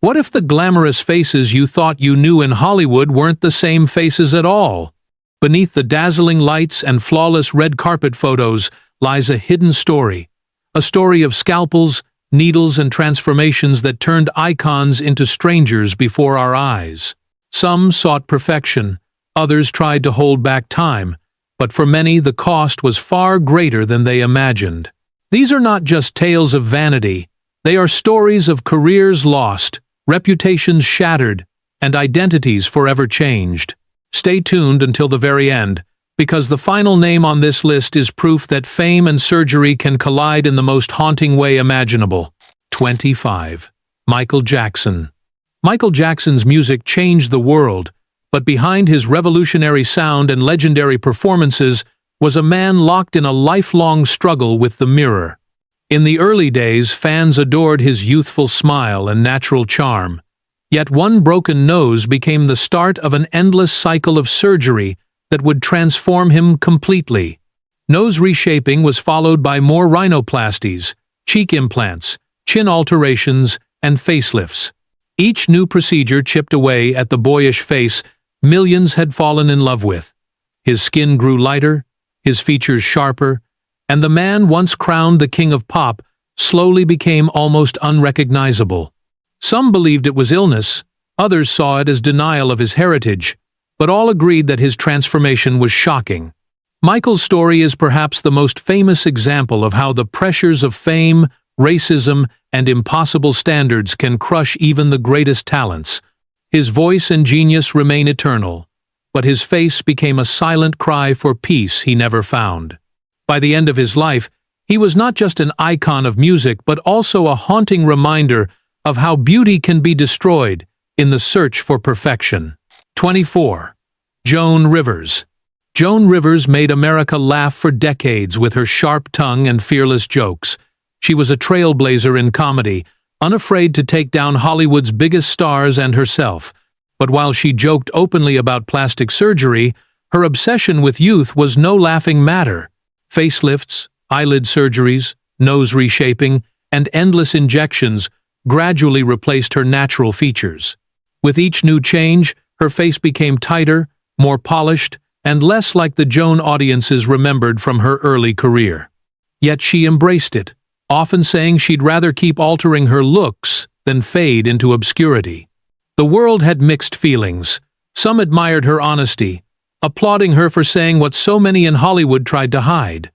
What if the glamorous faces you thought you knew in Hollywood weren't the same faces at all? Beneath the dazzling lights and flawless red carpet photos lies a hidden story. A story of scalpels, needles, and transformations that turned icons into strangers before our eyes. Some sought perfection, others tried to hold back time, but for many the cost was far greater than they imagined. These are not just tales of vanity, they are stories of careers lost, reputations shattered, and identities forever changed. Stay tuned until the very end, because the final name on this list is proof that fame and surgery can collide in the most haunting way imaginable. 25. Michael Jackson. Michael Jackson's music changed the world, but behind his revolutionary sound and legendary performances was a man locked in a lifelong struggle with the mirror. In the early days, fans adored his youthful smile and natural charm. Yet one broken nose became the start of an endless cycle of surgery that would transform him completely. Nose reshaping was followed by more rhinoplasties, cheek implants, chin alterations, and facelifts. Each new procedure chipped away at the boyish face millions had fallen in love with. His skin grew lighter, his features sharper, and the man once crowned the king of pop slowly became almost unrecognizable. Some believed it was illness, others saw it as denial of his heritage, but all agreed that his transformation was shocking. Michael's story is perhaps the most famous example of how the pressures of fame, racism, and impossible standards can crush even the greatest talents. His voice and genius remain eternal, but his face became a silent cry for peace he never found. By the end of his life, he was not just an icon of music but also a haunting reminder of how beauty can be destroyed in the search for perfection. 24. Joan Rivers. Joan Rivers made America laugh for decades with her sharp tongue and fearless jokes. She was a trailblazer in comedy, unafraid to take down Hollywood's biggest stars and herself. But while she joked openly about plastic surgery, her obsession with youth was no laughing matter. Facelifts, eyelid surgeries, nose reshaping, and endless injections gradually replaced her natural features. With each new change, her face became tighter, more polished, and less like the Joan audiences remembered from her early career. Yet she embraced it, often saying she'd rather keep altering her looks than fade into obscurity. The world had mixed feelings. Some admired her honesty, applauding her for saying what so many in Hollywood tried to hide.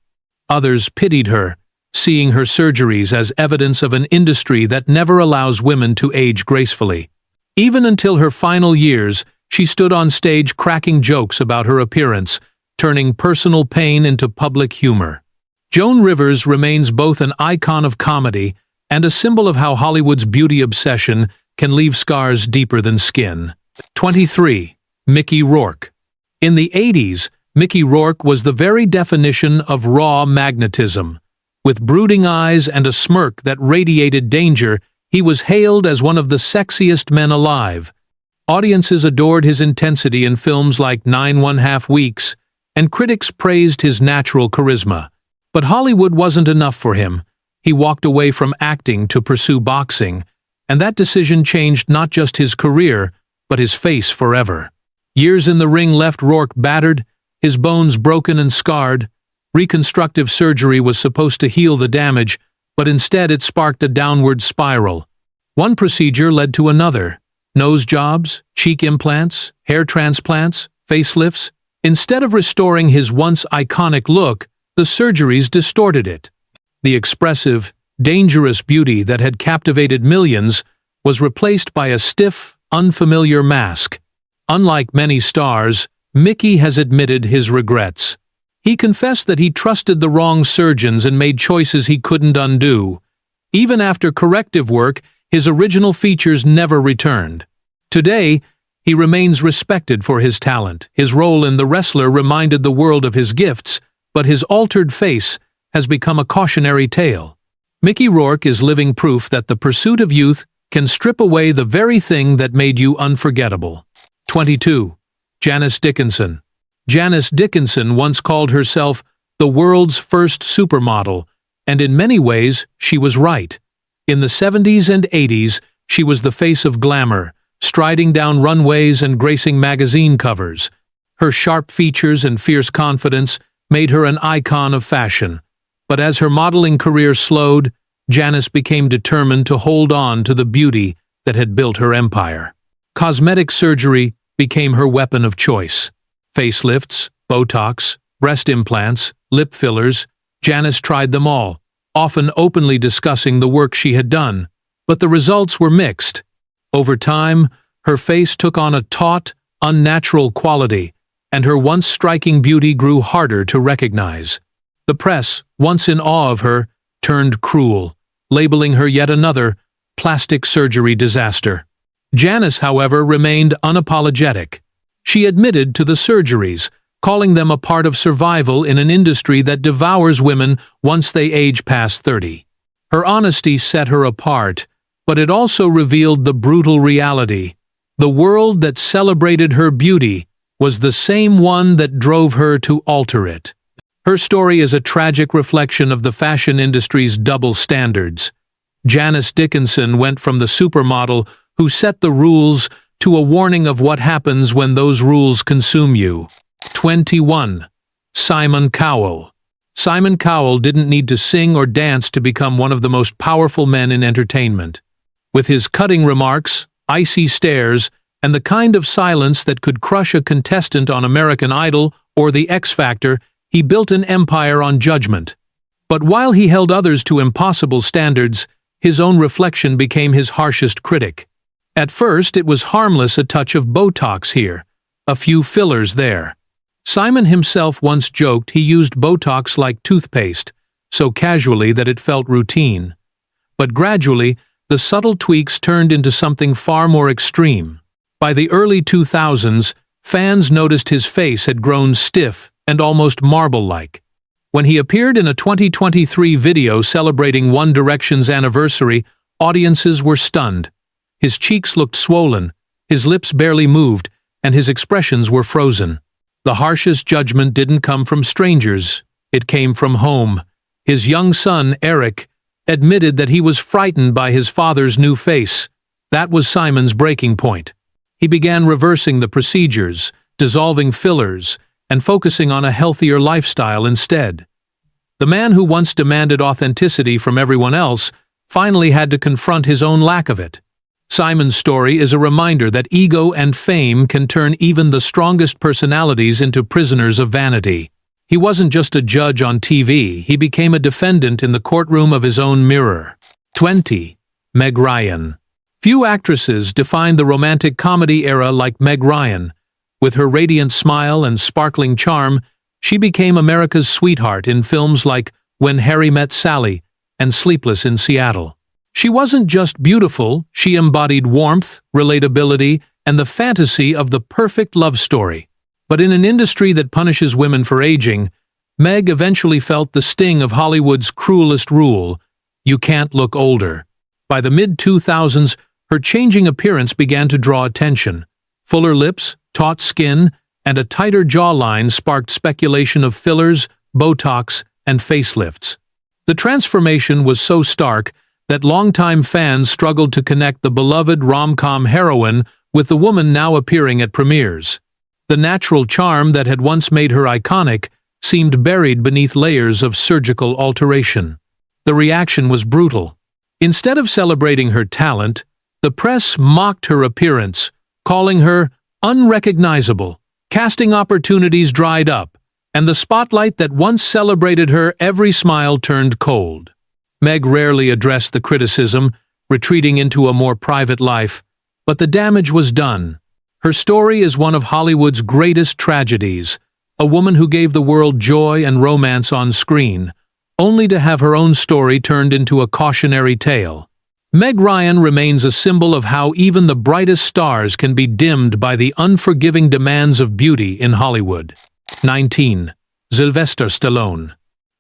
Others pitied her, seeing her surgeries as evidence of an industry that never allows women to age gracefully. Even until her final years, she stood on stage cracking jokes about her appearance, turning personal pain into public humor. Joan Rivers remains both an icon of comedy and a symbol of how Hollywood's beauty obsession can leave scars deeper than skin. 23. Mickey Rourke. In the 80s, Mickey Rourke was the very definition of raw magnetism. With brooding eyes and a smirk that radiated danger, he was hailed as one of the sexiest men alive. Audiences adored his intensity in films like 9½ Weeks, and critics praised his natural charisma. But Hollywood wasn't enough for him. He walked away from acting to pursue boxing, and that decision changed not just his career, but his face forever. Years in the ring left Rourke battered, his bones broken and scarred. Reconstructive surgery was supposed to heal the damage, but instead it sparked a downward spiral. One procedure led to another. Nose jobs, cheek implants, hair transplants, facelifts. Instead of restoring his once iconic look, the surgeries distorted it. The expressive, dangerous beauty that had captivated millions was replaced by a stiff, unfamiliar mask. Unlike many stars, Mickey has admitted his regrets. He confessed that he trusted the wrong surgeons and made choices he couldn't undo. Even after corrective work, his original features never returned. Today, he remains respected for his talent. His role in The Wrestler reminded the world of his gifts, but his altered face has become a cautionary tale. Mickey Rourke is living proof that the pursuit of youth can strip away the very thing that made you unforgettable. 22. Janice Dickinson. Janice Dickinson once called herself the world's first supermodel, and in many ways, she was right. In the 70s and 80s, She was the face of glamour, striding down runways and gracing magazine covers. Her sharp features and fierce confidence made her an icon of fashion. But as her modeling career slowed, Janice became determined to hold on to the beauty that had built her empire. Cosmetic surgery became her weapon of choice. Facelifts, Botox, breast implants, lip fillers, Janice tried them all, often openly discussing the work she had done. But the results were mixed. Over time, her face took on a taut, unnatural quality, and her once striking beauty grew harder to recognize. The press, once in awe of her, turned cruel, labeling her yet another plastic surgery disaster. Janice, however, remained unapologetic. She admitted to the surgeries, calling them a part of survival in an industry that devours women once they age past 30. Her honesty set her apart, but it also revealed the brutal reality. The world that celebrated her beauty was the same one that drove her to alter it. Her story is a tragic reflection of the fashion industry's double standards. Janice Dickinson went from the supermodel who set the rules to a warning of what happens when those rules consume you. 21. Simon Cowell. Simon Cowell didn't need to sing or dance to become one of the most powerful men in entertainment. With his cutting remarks, icy stares, and the kind of silence that could crush a contestant on American Idol or The X Factor, he built an empire on judgment. But while he held others to impossible standards, his own reflection became his harshest critic. At first, it was harmless, a touch of Botox here, a few fillers there. Simon himself once joked he used Botox like toothpaste, so casually that it felt routine. But gradually, the subtle tweaks turned into something far more extreme. By the early 2000s, fans noticed his face had grown stiff and almost marble-like. When he appeared in a 2023 video celebrating One Direction's anniversary, audiences were stunned. His cheeks looked swollen, his lips barely moved, and his expressions were frozen. The harshest judgment didn't come from strangers. It came from home. His young son, Eric, admitted that he was frightened by his father's new face. That was Simon's breaking point. He began reversing the procedures, dissolving fillers, and focusing on a healthier lifestyle instead. The man who once demanded authenticity from everyone else finally had to confront his own lack of it. Simon's story is a reminder that ego and fame can turn even the strongest personalities into prisoners of vanity. He wasn't just a judge on TV, he became a defendant in the courtroom of his own mirror. 20. Meg Ryan. Few actresses defined the romantic comedy era like Meg Ryan. With her radiant smile and sparkling charm, she became America's sweetheart in films like When Harry Met Sally and Sleepless in Seattle. She wasn't just beautiful, she embodied warmth, relatability, and the fantasy of the perfect love story. But in an industry that punishes women for aging, Meg eventually felt the sting of Hollywood's cruelest rule: you can't look older. By the mid-2000s, her changing appearance began to draw attention. Fuller lips, taut skin, and a tighter jawline sparked speculation of fillers, Botox, and facelifts. The transformation was so stark that longtime fans struggled to connect the beloved rom-com heroine with the woman now appearing at premieres. The natural charm that had once made her iconic seemed buried beneath layers of surgical alteration. The reaction was brutal. Instead of celebrating her talent, the press mocked her appearance, calling her unrecognizable. Casting opportunities dried up, and the spotlight that once celebrated her every smile turned cold. Meg rarely addressed the criticism, retreating into a more private life, but the damage was done. Her story is one of Hollywood's greatest tragedies, a woman who gave the world joy and romance on screen, only to have her own story turned into a cautionary tale. Meg Ryan remains a symbol of how even the brightest stars can be dimmed by the unforgiving demands of beauty in Hollywood. 19. Sylvester Stallone.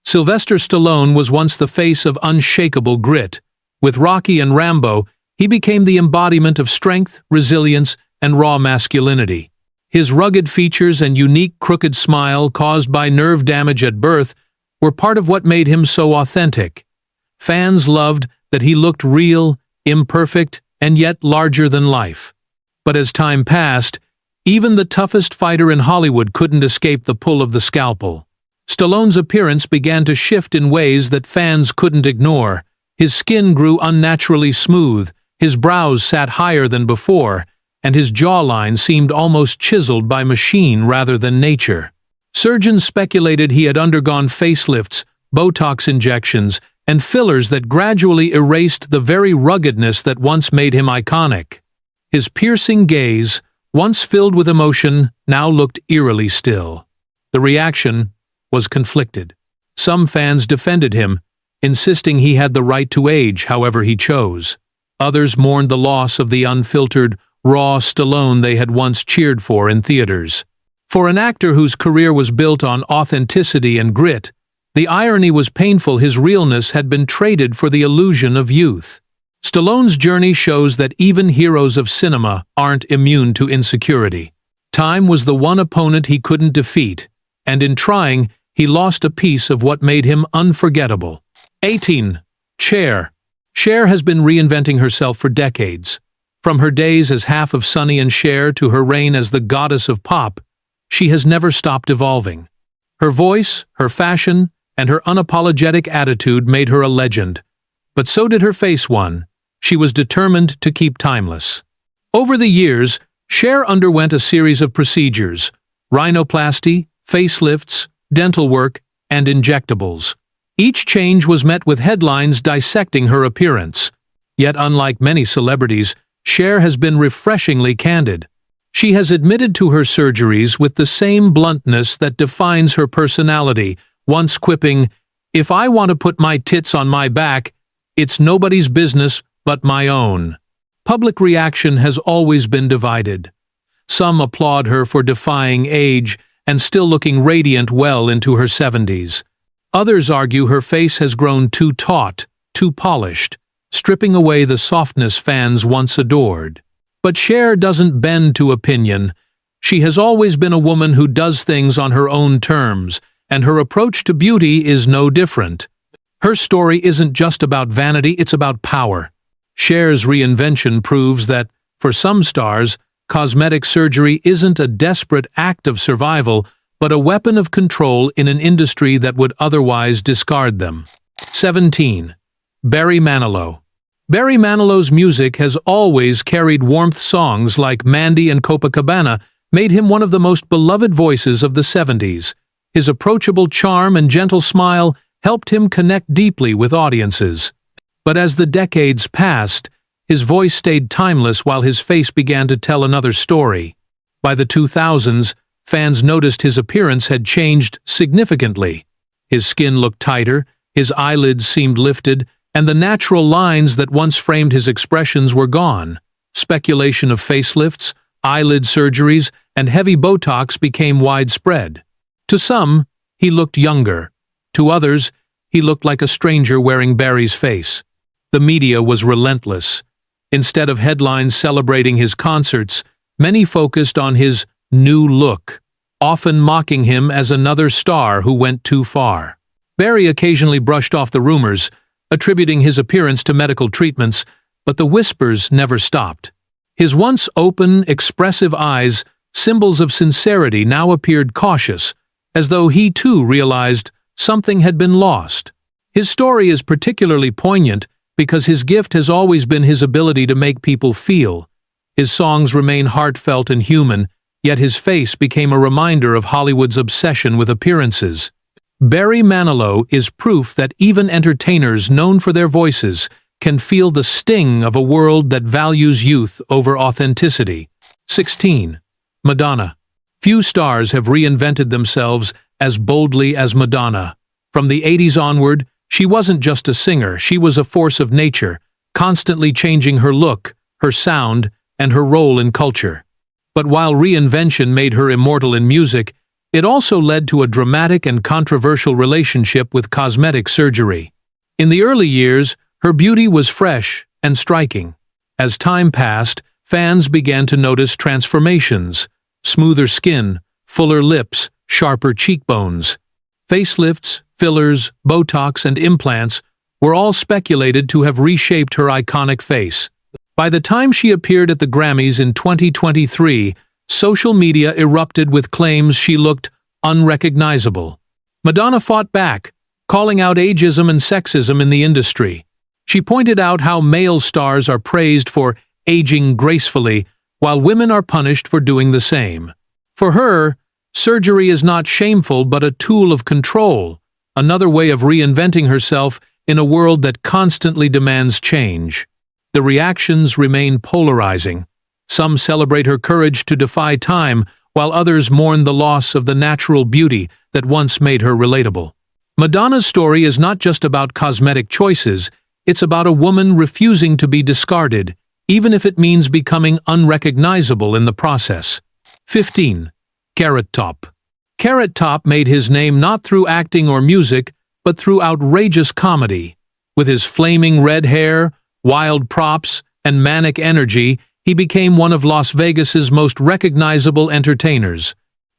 Sylvester Stallone was once the face of unshakable grit. With Rocky and Rambo, he became the embodiment of strength, resilience, and raw masculinity. His rugged features and unique crooked smile caused by nerve damage at birth were part of what made him so authentic. Fans loved that he looked real, imperfect, and yet larger than life. But as time passed, even the toughest fighter in Hollywood couldn't escape the pull of the scalpel. Stallone's appearance began to shift in ways that fans couldn't ignore. His skin grew unnaturally smooth, his brows sat higher than before, and his jawline seemed almost chiseled by machine rather than nature. Surgeons speculated he had undergone facelifts, Botox injections, and fillers that gradually erased the very ruggedness that once made him iconic. His piercing gaze, once filled with emotion, now looked eerily still. The reaction was conflicted. Some fans defended him, insisting he had the right to age however he chose. Others mourned the loss of the unfiltered, raw Stallone they had once cheered for in theaters. For an actor whose career was built on authenticity and grit, the irony was painful. His realness had been traded for the illusion of youth. Stallone's journey shows that even heroes of cinema aren't immune to insecurity. Time was the one opponent he couldn't defeat, and in trying, he lost a piece of what made him unforgettable. 18. Cher. Cher has been reinventing herself for decades. From her days as half of Sonny and Cher to her reign as the goddess of pop, she has never stopped evolving. Her voice, her fashion, and her unapologetic attitude made her a legend. But so did her face one. She was determined to keep timeless. Over the years, Cher underwent a series of procedures: rhinoplasty, facelifts, dental work, and injectables. Each change was met with headlines dissecting her appearance. Yet unlike many celebrities, Cher has been refreshingly candid. She has admitted to her surgeries with the same bluntness that defines her personality, once quipping, "If I want to put my tits on my back, it's nobody's business but my own." Public reaction has always been divided. Some applaud her for defying age and still looking radiant well into her 70s. Others argue her face has grown too taut, too polished, stripping away the softness fans once adored. But Cher doesn't bend to opinion. She has always been a woman who does things on her own terms, and her approach to beauty is no different. Her story isn't just about vanity, it's about power. Cher's reinvention proves that, for some stars, cosmetic surgery isn't a desperate act of survival, but a weapon of control in an industry that would otherwise discard them. 17. Barry Manilow. Barry Manilow's music has always carried warmth. Songs like Mandy and Copacabana made him one of the most beloved voices of the 70s. His approachable charm and gentle smile helped him connect deeply with audiences. But as the decades passed, his voice stayed timeless while his face began to tell another story. By the 2000s, fans noticed his appearance had changed significantly. His skin looked tighter, his eyelids seemed lifted, and the natural lines that once framed his expressions were gone. Speculation of facelifts, eyelid surgeries, and heavy Botox became widespread. To some, he looked younger. To others, he looked like a stranger wearing Barry's face. The media was relentless. Instead of headlines celebrating his concerts, many focused on his new look, often mocking him as another star who went too far. Barry occasionally brushed off the rumors, attributing his appearance to medical treatments, but the whispers never stopped. His once open, expressive eyes, symbols of sincerity, now appeared cautious, as though he too realized something had been lost. His story is particularly poignant because his gift has always been his ability to make people feel. His songs remain heartfelt and human, yet his face became a reminder of Hollywood's obsession with appearances. Barry Manilow is proof that even entertainers known for their voices can feel the sting of a world that values youth over authenticity. 16. Madonna. Few stars have reinvented themselves as boldly as Madonna. From the 80s onward, she wasn't just a singer, she was a force of nature, constantly changing her look, her sound, and her role in culture. But while reinvention made her immortal in music, it also led to a dramatic and controversial relationship with cosmetic surgery. In the early years, her beauty was fresh and striking. As time passed, fans began to notice transformations: smoother skin, fuller lips, sharper cheekbones. Facelifts, fillers, Botox, and implants were all speculated to have reshaped her iconic face. By the time she appeared at the Grammys in 2023, social media erupted with claims she looked unrecognizable. Madonna fought back, calling out ageism and sexism in the industry. She pointed out how male stars are praised for aging gracefully, while women are punished for doing the same. For her, surgery is not shameful but a tool of control, another way of reinventing herself in a world that constantly demands change. The reactions remain polarizing. Some celebrate her courage to defy time, while others mourn the loss of the natural beauty that once made her relatable. Madonna's story is not just about cosmetic choices, it's about a woman refusing to be discarded, even if it means becoming unrecognizable in the process. 15. Carrot Top. Carrot Top made his name not through acting or music, but through outrageous comedy. With his flaming red hair, wild props, and manic energy, he became one of Las Vegas's most recognizable entertainers.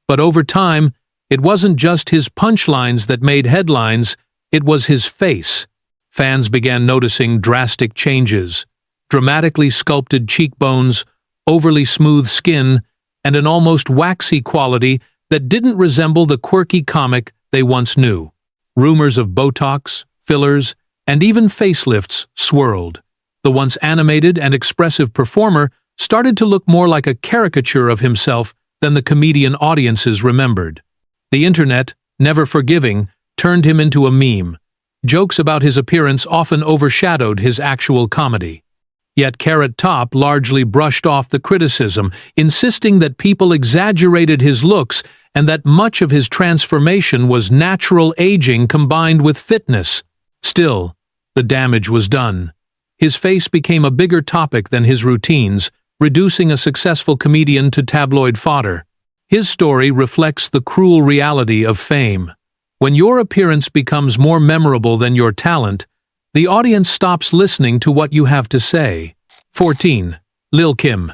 But over time, it wasn't just his punchlines that made headlines, it was his face. Fans began noticing drastic changes: dramatically sculpted cheekbones, overly smooth skin, and an almost waxy quality that didn't resemble the quirky comic they once knew. Rumors of Botox, fillers, and even facelifts swirled. The once animated and expressive performer started to look more like a caricature of himself than the comedian audiences remembered. The internet, never forgiving, turned him into a meme. Jokes about his appearance often overshadowed his actual comedy. Yet Carrot Top largely brushed off the criticism, insisting that people exaggerated his looks and that much of his transformation was natural aging combined with fitness. Still, the damage was done. His face became a bigger topic than his routines, reducing a successful comedian to tabloid fodder. His story reflects the cruel reality of fame. When your appearance becomes more memorable than your talent, the audience stops listening to what you have to say. 14. Lil Kim.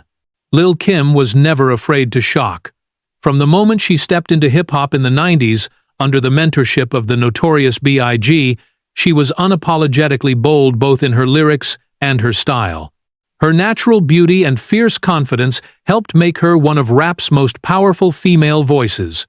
Lil Kim was never afraid to shock. From the moment she stepped into hip-hop in the 90s, under the mentorship of the notorious B.I.G., she was unapologetically bold both in her lyrics and her style. Her natural beauty and fierce confidence helped make her one of rap's most powerful female voices.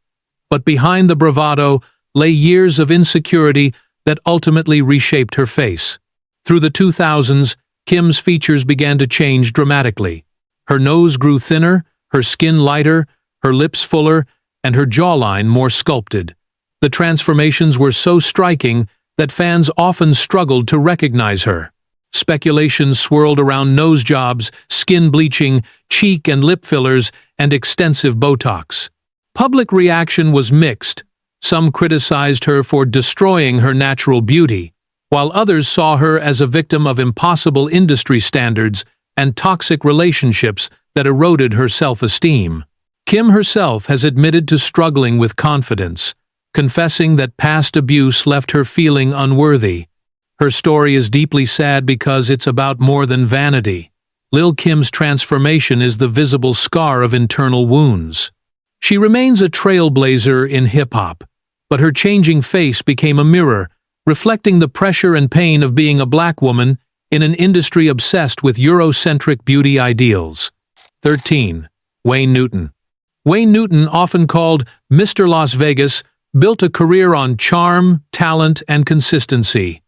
But behind the bravado lay years of insecurity that ultimately reshaped her face. Through the 2000s, Kim's features began to change dramatically. Her nose grew thinner, her skin lighter, her lips fuller, and her jawline more sculpted. The transformations were so striking that fans often struggled to recognize her. Speculation swirled around nose jobs, skin bleaching, cheek and lip fillers, and extensive Botox. Public reaction was mixed. Some criticized her for destroying her natural beauty, while others saw her as a victim of impossible industry standards and toxic relationships that eroded her self-esteem. Kim herself has admitted to struggling with confidence, confessing that past abuse left her feeling unworthy. Her story is deeply sad because it's about more than vanity. Lil Kim's transformation is the visible scar of internal wounds. She remains a trailblazer in hip-hop, but her changing face became a mirror, reflecting the pressure and pain of being a black woman in an industry obsessed with Eurocentric beauty ideals. 13. Wayne Newton. Wayne Newton, often called Mr. Las Vegas, built a career on charm, talent, and consistency.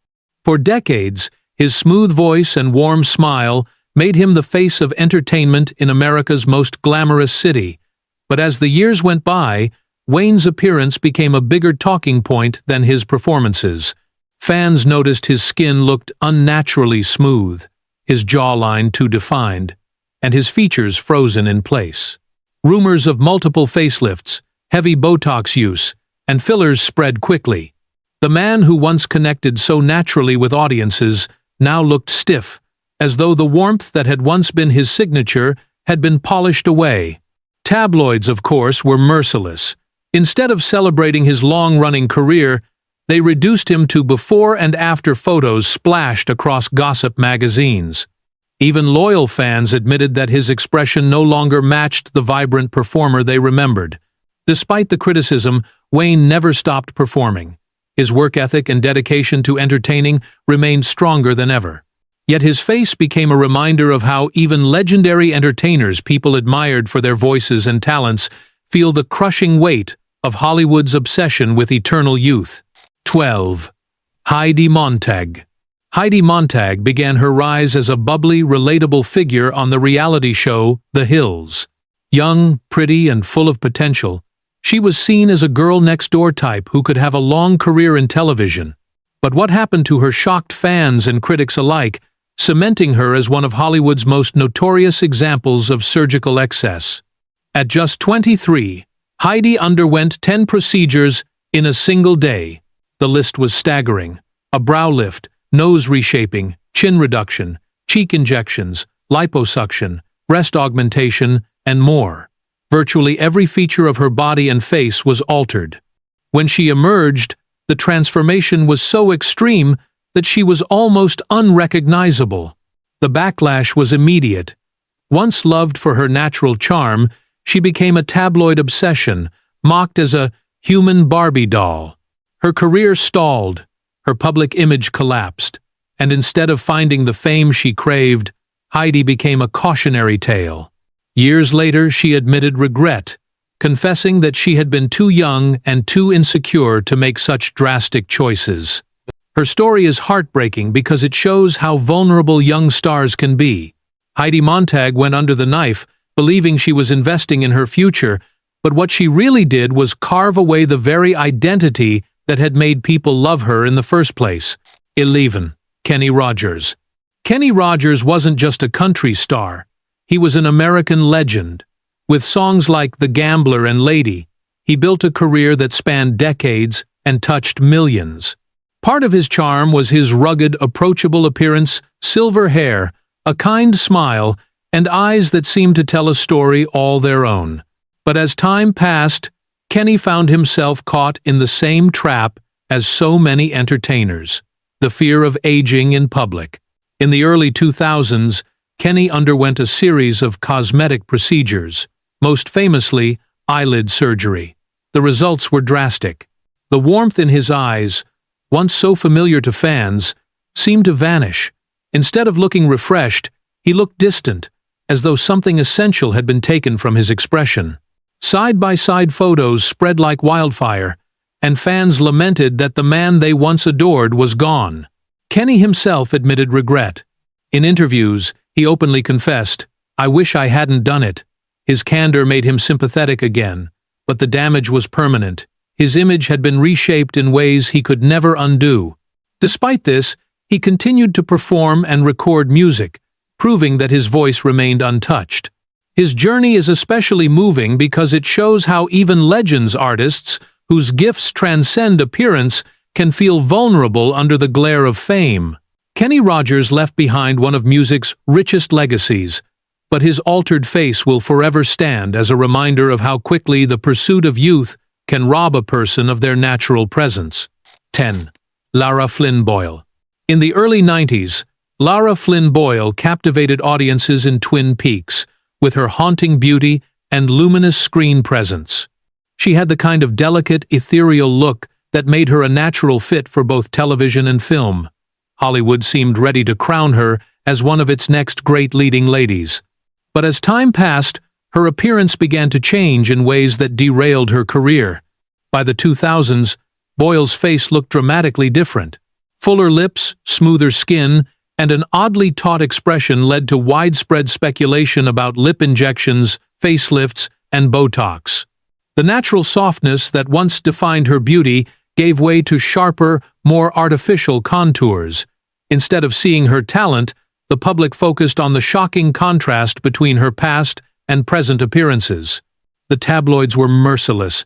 For decades, his smooth voice and warm smile made him the face of entertainment in America's most glamorous city. But as the years went by, Wayne's appearance became a bigger talking point than his performances. Fans noticed his skin looked unnaturally smooth, his jawline too defined, and his features frozen in place. Rumors of multiple facelifts, heavy Botox use, and fillers spread quickly. The man who once connected so naturally with audiences now looked stiff, as though the warmth that had once been his signature had been polished away. Tabloids, of course, were merciless. Instead of celebrating his long-running career, they reduced him to before and after photos splashed across gossip magazines. Even loyal fans admitted that his expression no longer matched the vibrant performer they remembered. Despite the criticism, Wayne never stopped performing. His work ethic and dedication to entertaining remained stronger than ever. Yet his face became a reminder of how even legendary entertainers people admired for their voices and talents feel the crushing weight of Hollywood's obsession with eternal youth. 12. Heidi Montag. Heidi Montag began her rise as a bubbly, relatable figure on the reality show The Hills. Young, pretty, and full of potential, she was seen as a girl-next-door type who could have a long career in television. But what happened to her shocked fans and critics alike, cementing her as one of Hollywood's most notorious examples of surgical excess. At just 23, Heidi underwent 10 procedures in a single day. The list was staggering. A brow lift, nose reshaping, chin reduction, cheek injections, liposuction, breast augmentation, and more. Virtually every feature of her body and face was altered. When she emerged, the transformation was so extreme that she was almost unrecognizable. The backlash was immediate. Once loved for her natural charm, she became a tabloid obsession, mocked as a human Barbie doll. Her career stalled, her public image collapsed, and instead of finding the fame she craved, Heidi became a cautionary tale. Years later, she admitted regret, confessing that she had been too young and too insecure to make such drastic choices. Her story is heartbreaking because it shows how vulnerable young stars can be. Heidi Montag went under the knife, believing she was investing in her future, but what she really did was carve away the very identity that had made people love her in the first place. 11. Kenny Rogers. Kenny Rogers wasn't just a country star. He was an American legend. With songs like The Gambler and Lady, he built a career that spanned decades and touched millions. Part of his charm was his rugged, approachable appearance, silver hair, a kind smile, and eyes that seemed to tell a story all their own. But as time passed, Kenny found himself caught in the same trap as so many entertainers: the fear of aging in public. In the early 2000s, Kenny underwent a series of cosmetic procedures, most famously eyelid surgery. The results were drastic. The warmth in his eyes, once so familiar to fans, seemed to vanish. Instead of looking refreshed, he looked distant, as though something essential had been taken from his expression. Side-by-side photos spread like wildfire, and fans lamented that the man they once adored was gone. Kenny himself admitted regret. In interviews, he openly confessed, "I wish I hadn't done it." His candor made him sympathetic again, but the damage was permanent. His image had been reshaped in ways he could never undo. Despite this, he continued to perform and record music, proving that his voice remained untouched. His journey is especially moving because it shows how even legends artists, whose gifts transcend appearance, can feel vulnerable under the glare of fame. Kenny Rogers left behind one of music's richest legacies, but his altered face will forever stand as a reminder of how quickly the pursuit of youth can rob a person of their natural presence. 10. Lara Flynn Boyle. In the early 90s, Lara Flynn Boyle captivated audiences in Twin Peaks with her haunting beauty and luminous screen presence. She had the kind of delicate, ethereal look that made her a natural fit for both television and film. Hollywood seemed ready to crown her as one of its next great leading ladies. But as time passed, her appearance began to change in ways that derailed her career. By the 2000s, Boyle's face looked dramatically different. Fuller lips, smoother skin, and an oddly taut expression led to widespread speculation about lip injections, facelifts, and Botox. The natural softness that once defined her beauty gave way to sharper, more artificial contours. Instead of seeing her talent, the public focused on the shocking contrast between her past and present appearances. The tabloids were merciless.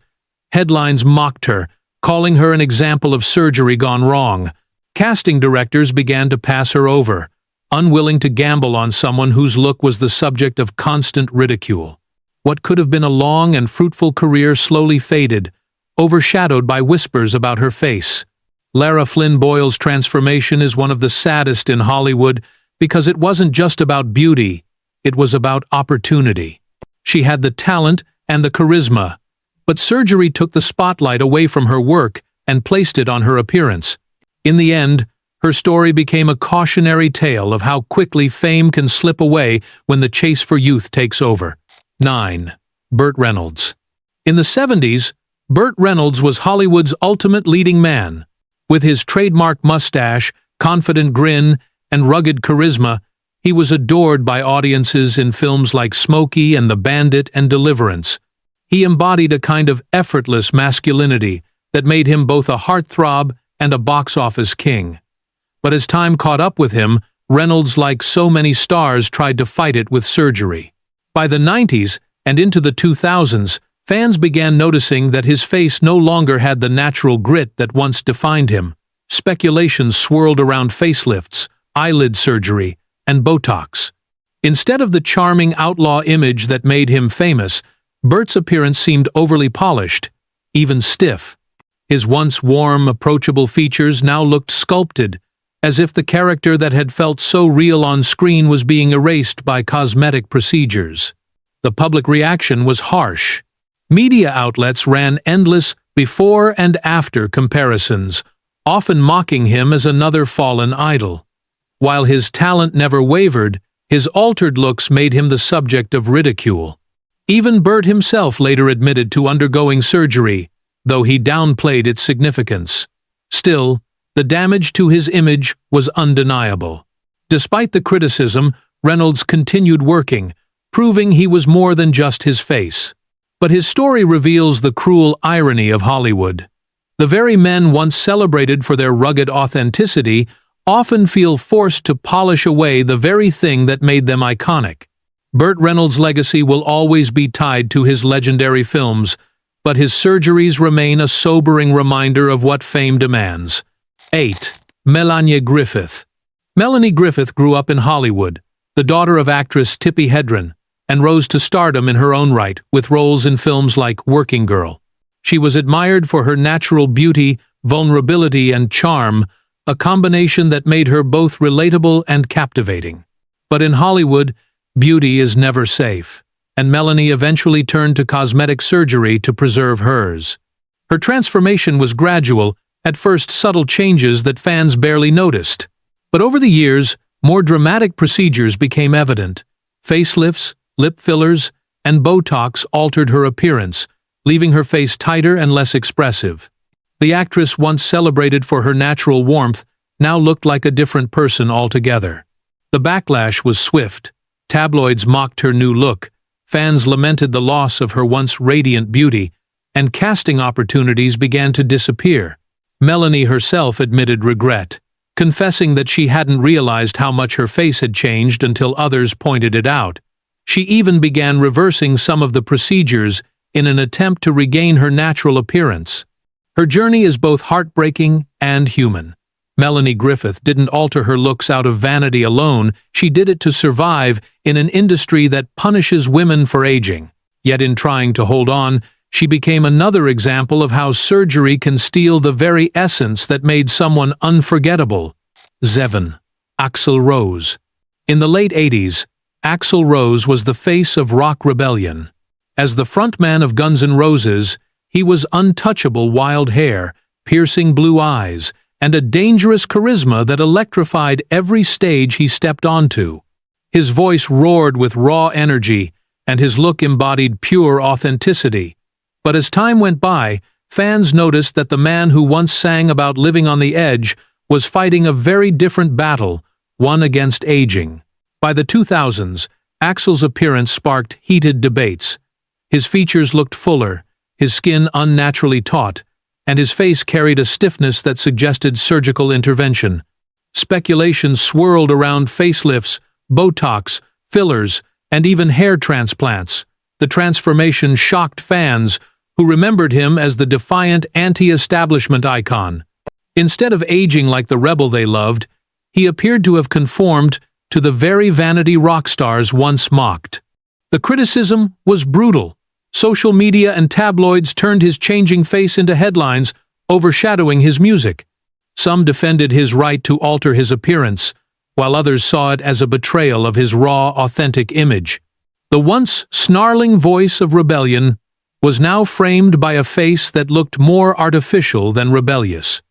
Headlines mocked her, calling her an example of surgery gone wrong. Casting directors began to pass her over, unwilling to gamble on someone whose look was the subject of constant ridicule. What could have been a long and fruitful career slowly faded, overshadowed by whispers about her face. Lara Flynn Boyle's transformation is one of the saddest in Hollywood because it wasn't just about beauty, it was about opportunity. She had the talent and the charisma, but surgery took the spotlight away from her work and placed it on her appearance. In the end, Her story became a cautionary tale of how quickly fame can slip away when the chase for youth takes over. 9. Burt Reynolds. In the 70s, Burt Reynolds was Hollywood's ultimate leading man. With his trademark mustache, confident grin, and rugged charisma, he was adored by audiences in films like Smokey and the Bandit and Deliverance. He embodied a kind of effortless masculinity that made him both a heartthrob and a box office king. But as time caught up with him, Reynolds, like so many stars, tried to fight it with surgery. By the 90s and into the 2000s, fans began noticing that his face no longer had the natural grit that once defined him. Speculations swirled around facelifts, eyelid surgery, and Botox. Instead of the charming outlaw image that made him famous, Burt's appearance seemed overly polished, even stiff. His once warm, approachable features now looked sculpted, as if the character that had felt so real on screen was being erased by cosmetic procedures. The public reaction was harsh. Media outlets ran endless before and after comparisons, often mocking him as another fallen idol. While his talent never wavered, his altered looks made him the subject of ridicule. Even Burt himself later admitted to undergoing surgery, though he downplayed its significance. Still, the damage to his image was undeniable. Despite the criticism, Reynolds continued working, proving he was more than just his face. But his story reveals the cruel irony of Hollywood. The very men once celebrated for their rugged authenticity often feel forced to polish away the very thing that made them iconic. Burt Reynolds' legacy will always be tied to his legendary films, but his surgeries remain a sobering reminder of what fame demands. 8. Melanie Griffith. Melanie Griffith grew up in Hollywood, the daughter of actress Tippi Hedren, and rose to stardom in her own right with roles in films like Working Girl. She was admired for her natural beauty, vulnerability, and charm, a combination that made her both relatable and captivating. But in Hollywood, beauty is never safe, and Melanie eventually turned to cosmetic surgery to preserve hers. Her transformation was gradual, at first subtle changes that fans barely noticed. But over the years, more dramatic procedures became evident. Facelifts, lip fillers, and Botox altered her appearance, leaving her face tighter and less expressive. The actress, once celebrated for her natural warmth, now looked like a different person altogether. The backlash was swift. Tabloids mocked her new look, fans lamented the loss of her once radiant beauty, and casting opportunities began to disappear. Melanie herself admitted regret, confessing that she hadn't realized how much her face had changed until others pointed it out. She even began reversing some of the procedures in an attempt to regain her natural appearance. Her journey is both heartbreaking and human. Melanie Griffith didn't alter her looks out of vanity alone, she did it to survive in an industry that punishes women for aging. Yet in trying to hold on, she became another example of how surgery can steal the very essence that made someone unforgettable. 7. Axl Rose. In the late 80s, Axl Rose was the face of rock rebellion. As the frontman of Guns N' Roses, he was untouchable wild hair, piercing blue eyes, and a dangerous charisma that electrified every stage he stepped onto. His voice roared with raw energy, and his look embodied pure authenticity. But as time went by, fans noticed that the man who once sang about living on the edge was fighting a very different battle, one against aging. By the 2000s, Axl's appearance sparked heated debates. His features looked fuller, his skin unnaturally taut, and his face carried a stiffness that suggested surgical intervention. Speculations swirled around facelifts, Botox, fillers, and even hair transplants. The transformation shocked fans, who remembered him as the defiant anti-establishment icon. Instead of aging like the rebel they loved, he appeared to have conformed to the very vanity rock stars once mocked. The criticism was brutal. Social media and tabloids turned his changing face into headlines, overshadowing his music. Some defended his right to alter his appearance, while others saw it as a betrayal of his raw, authentic image. The once snarling voice of rebellion was now framed by a face that looked more artificial than rebellious.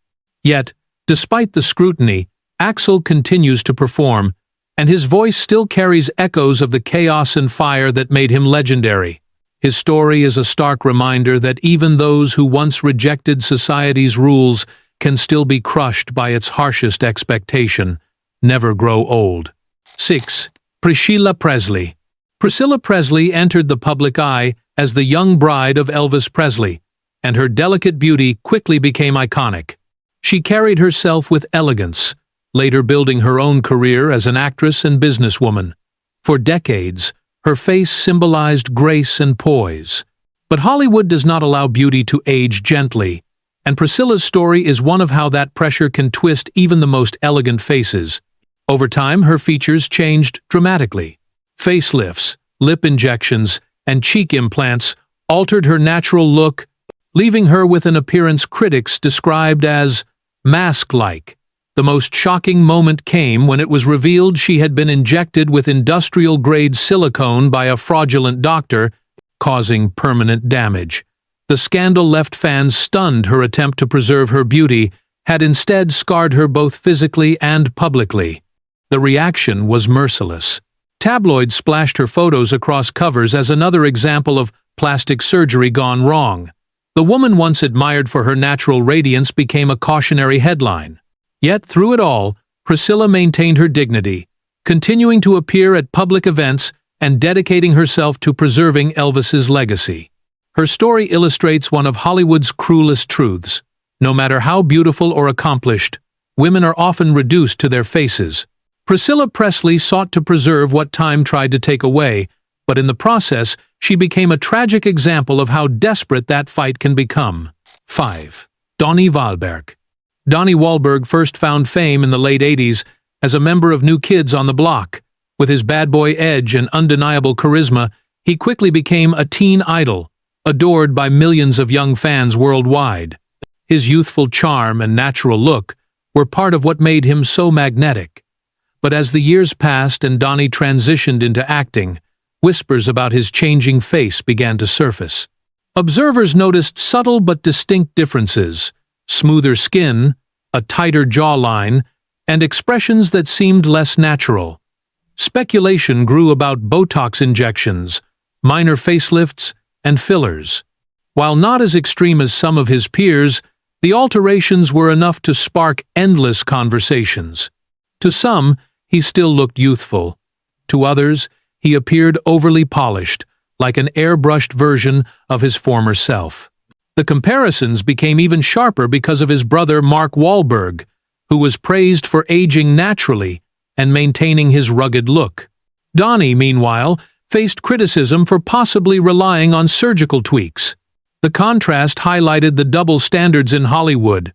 Yet, despite the scrutiny, Axl continues to perform, and his voice still carries echoes of the chaos and fire that made him legendary. His story is a stark reminder that even those who once rejected society's rules can still be crushed by its harshest expectation: never grow old. 6. Priscilla Presley. Priscilla Presley entered the public eye as the young bride of Elvis Presley, and her delicate beauty quickly became iconic. She carried herself with elegance, later building her own career as an actress and businesswoman. For decades, her face symbolized grace and poise. But Hollywood does not allow beauty to age gently, and Priscilla's story is one of how that pressure can twist even the most elegant faces. Over time, her features changed dramatically. Facelifts, lip injections, and cheek implants altered her natural look, leaving her with an appearance critics described as mask-like. The most shocking moment came when it was revealed she had been injected with industrial-grade silicone by a fraudulent doctor, causing permanent damage. The scandal left fans stunned. Her attempt to preserve her beauty had instead scarred her both physically and publicly. The reaction was merciless. Tabloids splashed her photos across covers as another example of plastic surgery gone wrong. The woman once admired for her natural radiance became a cautionary headline. Yet through it all, Priscilla maintained her dignity, continuing to appear at public events and dedicating herself to preserving Elvis's legacy. Her story illustrates one of Hollywood's cruelest truths. No matter how beautiful or accomplished, women are often reduced to their faces. Priscilla Presley sought to preserve what time tried to take away, but in the process, she became a tragic example of how desperate that fight can become. 5. Donnie Wahlberg. Donnie Wahlberg first found fame in the late 80s as a member of New Kids on the Block. With his bad boy edge and undeniable charisma, he quickly became a teen idol, adored by millions of young fans worldwide. His youthful charm and natural look were part of what made him so magnetic. But as the years passed and Donnie transitioned into acting, whispers about his changing face began to surface. Observers noticed subtle but distinct differences: smoother skin, a tighter jawline, and expressions that seemed less natural. Speculation grew about Botox injections, minor facelifts, and fillers. While not as extreme as some of his peers, the alterations were enough to spark endless conversations. To some, he still looked youthful. To others, he appeared overly polished, like an airbrushed version of his former self. The comparisons became even sharper because of his brother Mark Wahlberg, who was praised for aging naturally and maintaining his rugged look. Donnie, meanwhile, faced criticism for possibly relying on surgical tweaks. The contrast highlighted the double standards in Hollywood.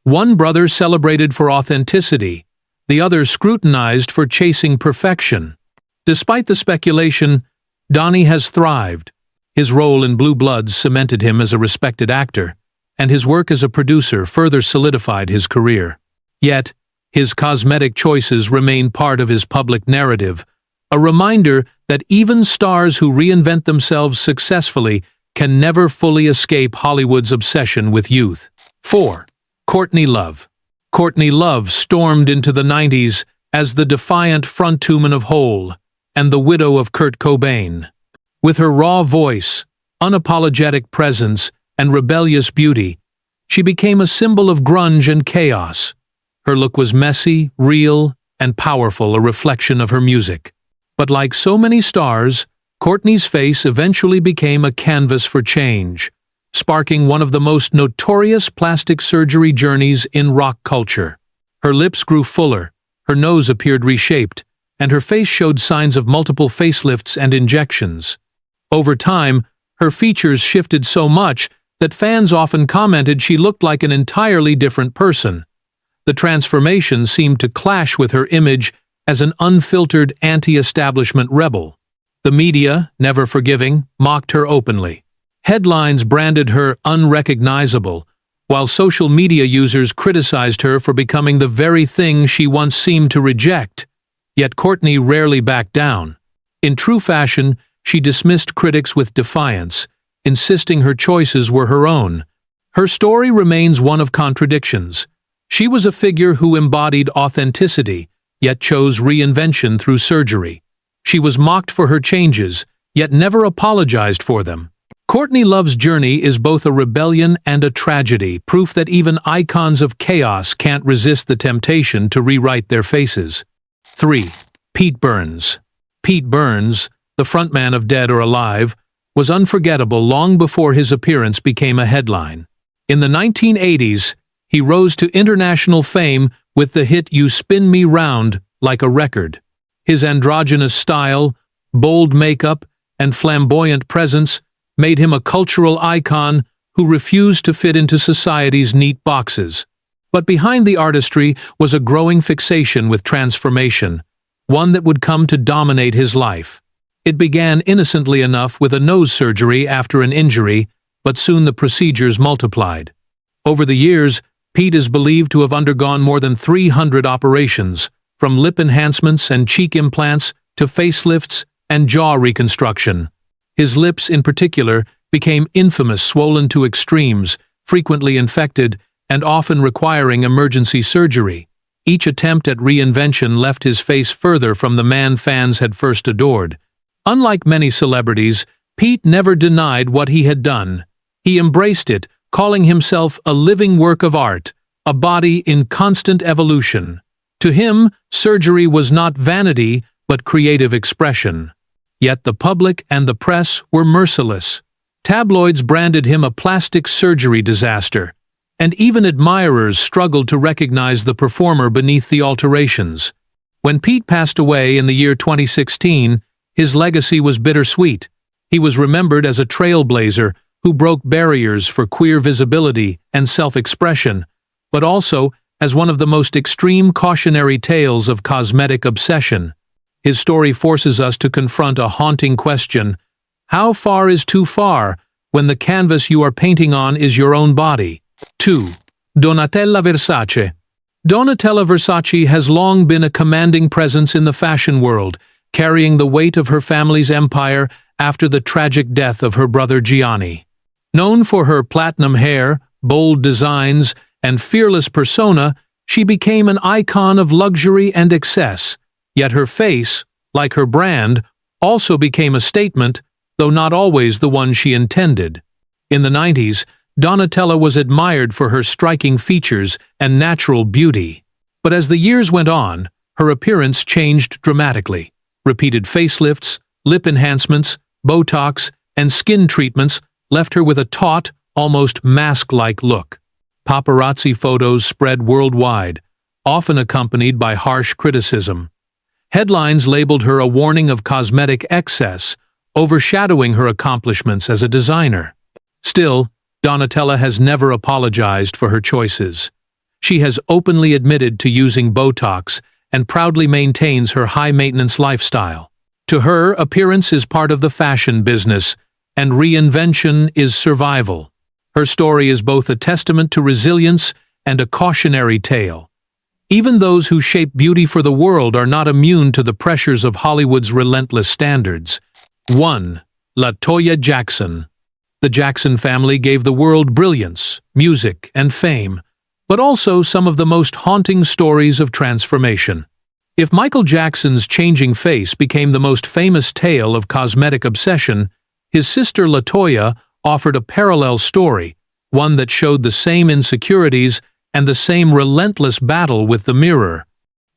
One brother celebrated for authenticity, the other scrutinized for chasing perfection. Despite the speculation, Donnie has thrived. His role in Blue Bloods cemented him as a respected actor, and his work as a producer further solidified his career. Yet, his cosmetic choices remain part of his public narrative, a reminder that even stars who reinvent themselves successfully can never fully escape Hollywood's obsession with youth. 4. Courtney Love. Courtney Love stormed into the 90s as the defiant frontwoman of Hole and the widow of Kurt Cobain. With her raw voice, unapologetic presence, and rebellious beauty, she became a symbol of grunge and chaos. Her look was messy, real, and powerful, a reflection of her music. But like so many stars, Courtney's face eventually became a canvas for change, sparking one of the most notorious plastic surgery journeys in rock culture. Her lips grew fuller, her nose appeared reshaped, and her face showed signs of multiple facelifts and injections. Over time, her features shifted so much that fans often commented she looked like an entirely different person. The transformation seemed to clash with her image as an unfiltered anti-establishment rebel. The media, never forgiving, mocked her openly. Headlines branded her unrecognizable, while social media users criticized her for becoming the very thing she once seemed to reject. Yet Courtney rarely backed down. In true fashion, she dismissed critics with defiance, insisting her choices were her own. Her story remains one of contradictions, She was a figure who embodied authenticity, yet chose reinvention through surgery. She was mocked for her changes, yet never apologized for them. Courtney Love's journey is both a rebellion and a tragedy, proof that even icons of chaos can't resist the temptation to rewrite their faces. 3. Pete Burns. Pete Burns, the frontman of Dead or Alive, was unforgettable long before his appearance became a headline. In the 1980s, he rose to international fame with the hit You Spin Me Round Like a Record. His androgynous style, bold makeup, and flamboyant presence made him a cultural icon who refused to fit into society's neat boxes. But behind the artistry was a growing fixation with transformation, one that would come to dominate his life. It began innocently enough with a nose surgery after an injury, but soon the procedures multiplied. Over the years, Pete is believed to have undergone more than 300 operations, from lip enhancements and cheek implants to facelifts and jaw reconstruction. His lips, in particular, became infamous, swollen to extremes, frequently infected, and often requiring emergency surgery. Each attempt at reinvention left his face further from the man fans had first adored. Unlike many celebrities, Pete never denied what he had done. He embraced it, calling himself a living work of art, a body in constant evolution. To him, surgery was not vanity, but creative expression. Yet the public and the press were merciless. Tabloids branded him a plastic surgery disaster, and even admirers struggled to recognize the performer beneath the alterations. When Pete passed away in the year 2016, his legacy was bittersweet. He was remembered as a trailblazer who broke barriers for queer visibility and self-expression, but also as one of the most extreme cautionary tales of cosmetic obsession. His story forces us to confront a haunting question: how far is too far when the canvas you are painting on is your own body? 2. Donatella Versace. Donatella Versace has long been a commanding presence in the fashion world, carrying the weight of her family's empire after the tragic death of her brother Gianni. Known for her platinum hair, bold designs, and fearless persona, she became an icon of luxury and excess. Yet her face, like her brand, also became a statement, though not always the one she intended. In the 90s, Donatella was admired for her striking features and natural beauty. But as the years went on, her appearance changed dramatically. Repeated facelifts, lip enhancements, Botox, and skin treatments left her with a taut, almost mask-like look. Paparazzi photos spread worldwide, often accompanied by harsh criticism. Headlines labeled her a warning of cosmetic excess, overshadowing her accomplishments as a designer. Still, Donatella has never apologized for her choices. She has openly admitted to using Botox and proudly maintains her high-maintenance lifestyle. To her, appearance is part of the fashion business, and reinvention is survival. Her story is both a testament to resilience and a cautionary tale. Even those who shape beauty for the world are not immune to the pressures of Hollywood's relentless standards. 1. Toya Jackson. The Jackson family gave the world brilliance, music, and fame, but also some of the most haunting stories of transformation. If Michael Jackson's changing face became the most famous tale of cosmetic obsession, his sister LaToya offered a parallel story, one that showed the same insecurities and the same relentless battle with the mirror.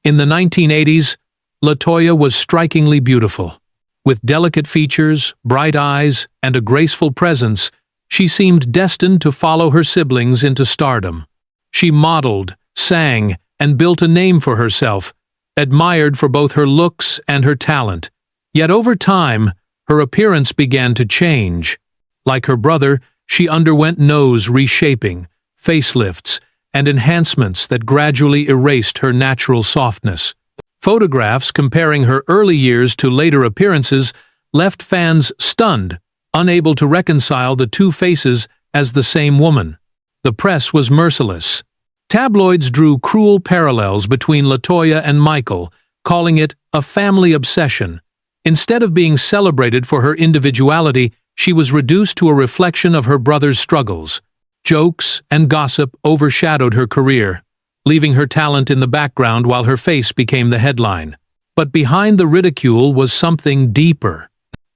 In the 1980s, LaToya was strikingly beautiful. With delicate features, bright eyes, and a graceful presence, she seemed destined to follow her siblings into stardom. She modeled, sang, and built a name for herself, admired for both her looks and her talent. Yet over time, her appearance began to change. Like her brother, she underwent nose reshaping, facelifts, and enhancements that gradually erased her natural softness. Photographs comparing her early years to later appearances left fans stunned, unable to reconcile the two faces as the same woman. The press was merciless. Tabloids drew cruel parallels between LaToya and Michael, calling it a family obsession. Instead of being celebrated for her individuality, she was reduced to a reflection of her brother's struggles. Jokes and gossip overshadowed her career, leaving her talent in the background while her face became the headline. But behind the ridicule was something deeper.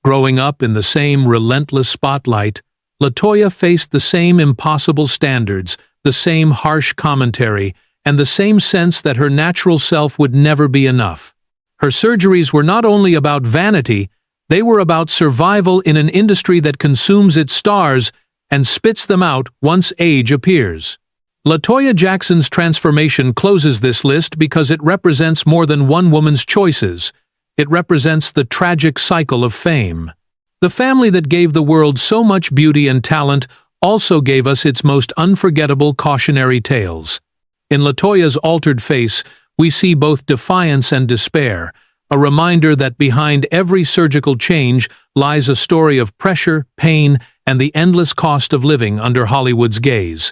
Growing up in the same relentless spotlight, LaToya faced the same impossible standards, the same harsh commentary, and the same sense that her natural self would never be enough. Her surgeries were not only about vanity, they were about survival in an industry that consumes its stars and spits them out once age appears. LaToya Jackson's transformation closes this list because it represents more than one woman's choices. It represents the tragic cycle of fame. The family that gave the world so much beauty and talent also gave us its most unforgettable cautionary tales. In LaToya's altered face, we see both defiance and despair, a reminder that behind every surgical change lies a story of pressure, pain, and the endless cost of living under Hollywood's gaze.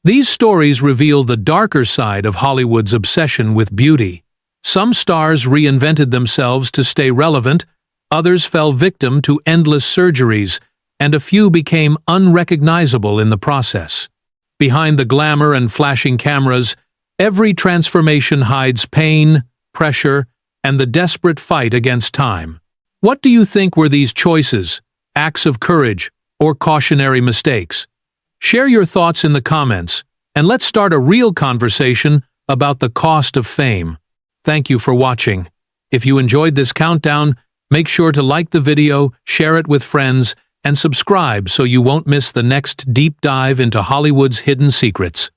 These stories reveal the darker side of Hollywood's obsession with beauty. Some stars reinvented themselves to stay relevant, others fell victim to endless surgeries, and a few became unrecognizable in the process. Behind the glamour and flashing cameras, every transformation hides pain, pressure, and the desperate fight against time. What do you think were these choices, acts of courage, or cautionary mistakes? Share your thoughts in the comments, and let's start a real conversation about the cost of fame. Thank you for watching. If you enjoyed this countdown, make sure to like the video, share it with friends, and subscribe so you won't miss the next deep dive into Hollywood's hidden secrets.